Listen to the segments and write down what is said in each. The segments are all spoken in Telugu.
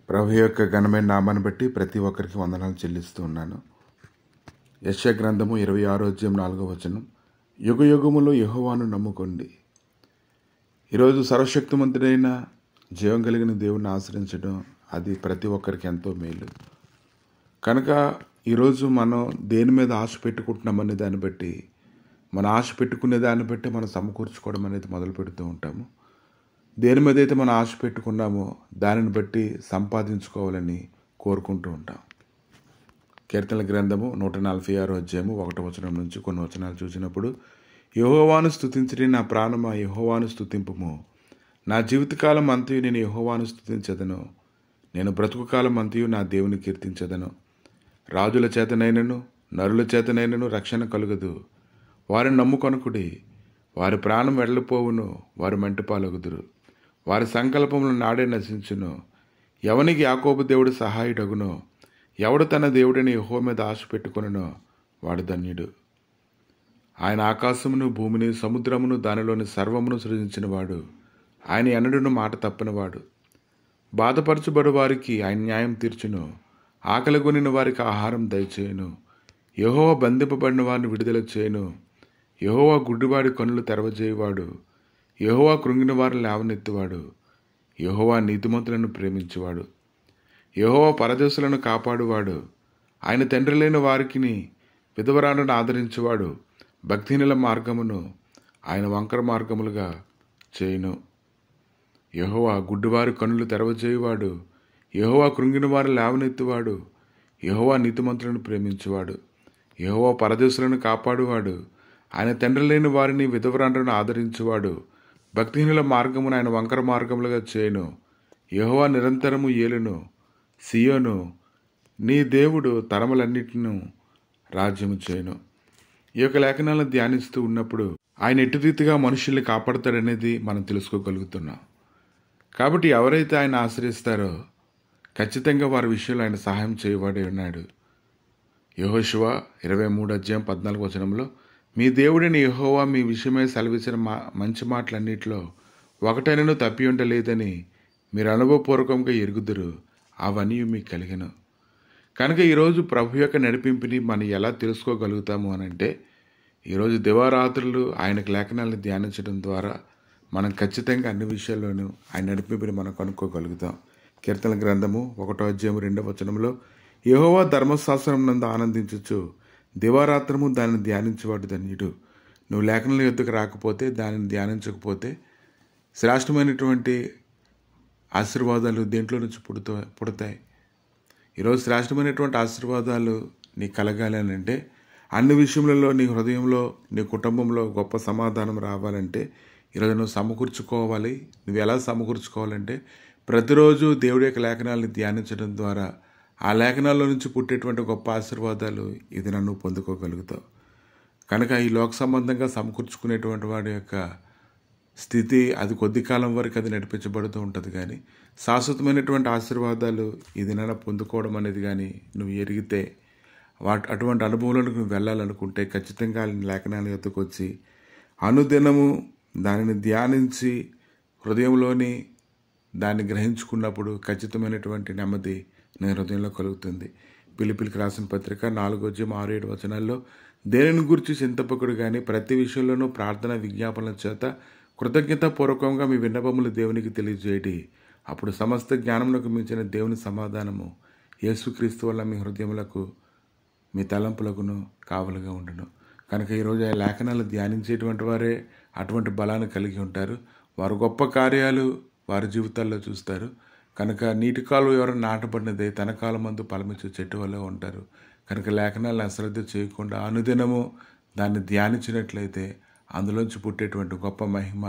ప్రభు యొక్క ఘనమైన నామాన్ని బట్టి ప్రతి ఒక్కరికి వందనాలు చెల్లిస్తూ ఉన్నాను. యెషయా గ్రంథము 26:4 యుగ యుగములో యెహోవాను నమ్ముకోండి. ఈరోజు సర్వశక్తిమంతుడైన జీవం కలిగిన దేవుణ్ణి ఆశ్రయించడం అది ప్రతి ఒక్కరికి ఎంతో మేలు. కనుక ఈరోజు మనం దేని మీద ఆశ పెట్టుకుంటున్నామనే దాన్ని బట్టి, మన ఆశ పెట్టుకునే దాన్ని బట్టి మనం సమకూర్చుకోవడం అనేది మొదలు పెడుతూ ఉంటాము. దేని మీద అయితే మనం ఆశ పెట్టుకున్నామో దానిని బట్టి సంపాదించుకోవాలని కోరుకుంటూ ఉంటాం. కీర్తనల గ్రంథము 146:1 నుంచి కొన్ని వచనాలు చూసినప్పుడు, యెహోవాను స్తుతించుడి నా ప్రాణమా, యెహోవాను స్తుతింపుము. నా జీవితకాలం అంతయు నేను యెహోవాను స్తుతించెదను. నేను బ్రతుకు కాలం అంతయు నా దేవుని కీర్తించెదను. రాజుల చేతనైనను నరుల చేతనైనను రక్షణ కలుగదు. వారిని నమ్ముకొనుకుడి. వారి ప్రాణం వెడలిపోవును, వారి మంటిపాలగుదురు. వారి సంకల్పములు నాడే నశించును. ఎవనికి యాకోబు దేవుడు సహాయుడగునో, ఎవడు తన దేవుడిని యెహోవా మీద ఆశ పెట్టుకొనునో వాడు ధన్యుడు. ఆయన ఆకాశమును భూమిని సముద్రమును దానిలోని సర్వమును సృజించినవాడు. ఆయన ఎన్నడూను మాట తప్పనివాడు. బాధపరచబడు వారికి ఆయన న్యాయం తీర్చును. ఆకలిగొనిన వారికి ఆహారం దయచేయును. యెహోవా బంధింపబడిన వారిని విడుదల చేయును. యెహోవా గుడ్డివాడి కన్నులు తెరవజేయువాడు. యెహోవా కృంగిన వారిని లేవనెత్తువాడు. యెహోవా నీతిమంతులను ప్రేమించువాడు. యెహోవా పరదేశులను కాపాడువాడు. ఆయన తండ్రి లేని వారికి విధవరాలను ఆదరించువాడు. భక్తిహీనుల మార్గమును ఆయన వంకర మార్గములుగా చేయును. యెహోవా గుడ్డివారి కన్నులు తెరవజేయువాడు. యెహోవా కృంగిన వారిని లేవనెత్తువాడు. యెహోవా నీతిమంతులను ప్రేమించువాడు. యెహోవా పరదేశులను కాపాడువాడు. ఆయన తండ్రి లేని వారిని విధవరాలను ఆదరించువాడు. భక్తిహీనుల మార్గమును ఆయన వంకర మార్గములుగా చేయును. యెహోవా నిరంతరము ఏలును. సియోను నీ దేవుడు తరములన్నిటిను రాజ్యము చేయును. ఈ యొక్క లేఖనాలను ధ్యానిస్తూ ఉన్నప్పుడు ఆయన ఎట్టి రీతిగా మనుషుల్ని కాపాడతాడనేది మనం తెలుసుకోగలుగుతున్నాం. కాబట్టి ఎవరైతే ఆయన ఆశ్రయిస్తారో ఖచ్చితంగా వారి విషయంలో ఆయన సహాయం చేయవాడే ఉన్నాడు. యెహోషువ 23:14 మీ దేవుడిని యెహోవా మీ విషయమై సెలవిచ్చిన మంచి మాటలన్నిటిలో ఒకటైనను తప్పి ఉండలేదని మీరు అనుభవపూర్వకంగా ఎరుగుదురు. అవన్నీ మీకు కలిగను. కనుక ఈరోజు ప్రభు యొక్క నడిపింపుని మనం ఎలా తెలుసుకోగలుగుతాము అనంటే, ఈరోజు దివారాత్రులు ఆయనకు లేఖనాలను ధ్యానించడం ద్వారా మనం ఖచ్చితంగా అన్ని విషయాల్లోనూ ఆయన నడిపింపుని మనం కనుక్కోగలుగుతాం. కీర్తన గ్రంథము 1:2 యెహోవా ధర్మశాస్త్రం నందు ఆనందించచ్చు. దివారాత్రము దానిని ధ్యానించేవాడు ధన్యుడు. నువ్వు లేఖనాల యొద్దకు రాకపోతే, దానిని ధ్యానించకపోతే శ్రేష్టమైనటువంటి ఆశీర్వాదాలు దేంట్లో నుంచి పుడతాయి. ఈరోజు శ్రేష్టమైనటువంటి ఆశీర్వాదాలు నీకు కలగాలి అని అంటే, అన్ని విషయములలో నీ హృదయంలో నీ కుటుంబంలో గొప్ప సమాధానం రావాలంటే ఈరోజు నువ్వు సమకూర్చుకోవాలి. నువ్వు ఎలా సమకూర్చుకోవాలంటే, ప్రతిరోజు దేవుడి యొక్క లేఖనాలను ధ్యానించడం ద్వారా ఆ లేఖనాల్లో నుంచి పుట్టేటువంటి గొప్ప ఆశీర్వాదాలు ఇది నన్ను పొందుకోగలుగుతావు. కనుక ఈ లోక సంబంధంగా సమకూర్చుకునేటువంటి వాడి యొక్క స్థితి అది కొద్ది కాలం వరకు అది నడిపించబడుతూ ఉంటుంది. కానీ శాశ్వతమైనటువంటి ఆశీర్వాదాలు ఇది నన్ను పొందుకోవడం అనేది కానీ నువ్వు ఎరిగితే, అటువంటి అనుభవంలోకి నువ్వు వెళ్ళాలనుకుంటే ఖచ్చితంగా లేఖనాల యొద్దకు వచ్చి అనుదినము దానిని ధ్యానించి హృదయంలోని దాన్ని గ్రహించుకున్నప్పుడు ఖచ్చితమైనటువంటి నెమ్మది నీ హృదయంలో కలుగుతుంది. పిలిపిలికి రాసిన పత్రిక 4:6-7 దేనిని గురించి చింతపకుడు కానీ ప్రతి విషయంలోనూ ప్రార్థన విజ్ఞాపనల చేత కృతజ్ఞతాపూర్వకంగా మీ విన్నపములు దేవునికి తెలియజేయడి. అప్పుడు సమస్త జ్ఞానములకు మించిన దేవుని సమాధానము యేసుక్రీస్తు వల్ల మీ హృదయములకు మీ తలంపులకును కావలుగా ఉండును. కనుక ఈరోజు ఆ లేఖనాలు ధ్యానించేటువంటి వారే అటువంటి బలాన్ని కలిగి ఉంటారు. వారు గొప్ప కార్యాలు వారి జీవితాల్లో చూస్తారు. కనుక నీటి కాలువ ఎవరైనా నాటబడినదే తన కాలం మందు ఫలమిచ్చే చెట్టు వల్ల ఉంటారు. కనుక లేఖనాలను అశ్రద్ధ చేయకుండా అనుదినము దాన్ని ధ్యానించినట్లయితే అందులోంచి పుట్టేటువంటి గొప్ప మహిమ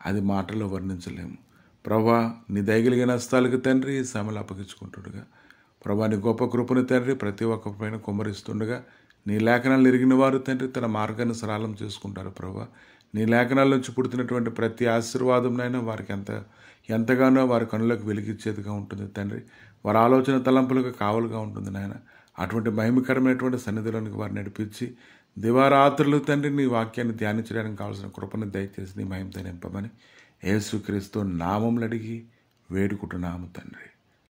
అది మాటలో వర్ణించలేము. ప్రభా నీ దయగలిగిన హస్తాలకు తండ్రి శ్రమలు అప్పగించుకుంటుండగా, ప్రభా నీ గొప్ప కృపను తండ్రి ప్రతి ఒక్క పైన కుమ్మరిస్తుండగా, నీ లేఖనాలు ఎరిగిన వారు తండ్రి తన మార్గాన్ని సరళం చేసుకుంటారు. ప్రభా నీ లేఖనాల నుంచి పుడుతున్నటువంటి ప్రతి ఆశీర్వాదంనైనా వారికి ఎంతగానో వారి కనులకు వెలిగించేదిగా ఉంటుంది తండ్రి. వారి ఆలోచన తలంపులకు కావలుగా ఉంటుంది నాయన. అటువంటి మహిమకరమైనటువంటి సన్నిధిలోనికి వారిని నడిపించి దివారాత్రులు తండ్రి నీ వాక్యాన్ని ధ్యానించడానికి కావాల్సిన కృపను దయచేసి నీ మహిమతో నింపమని యేసుక్రీస్తు నామములు అడిగి వేడుకుంటున్నాము తండ్రి.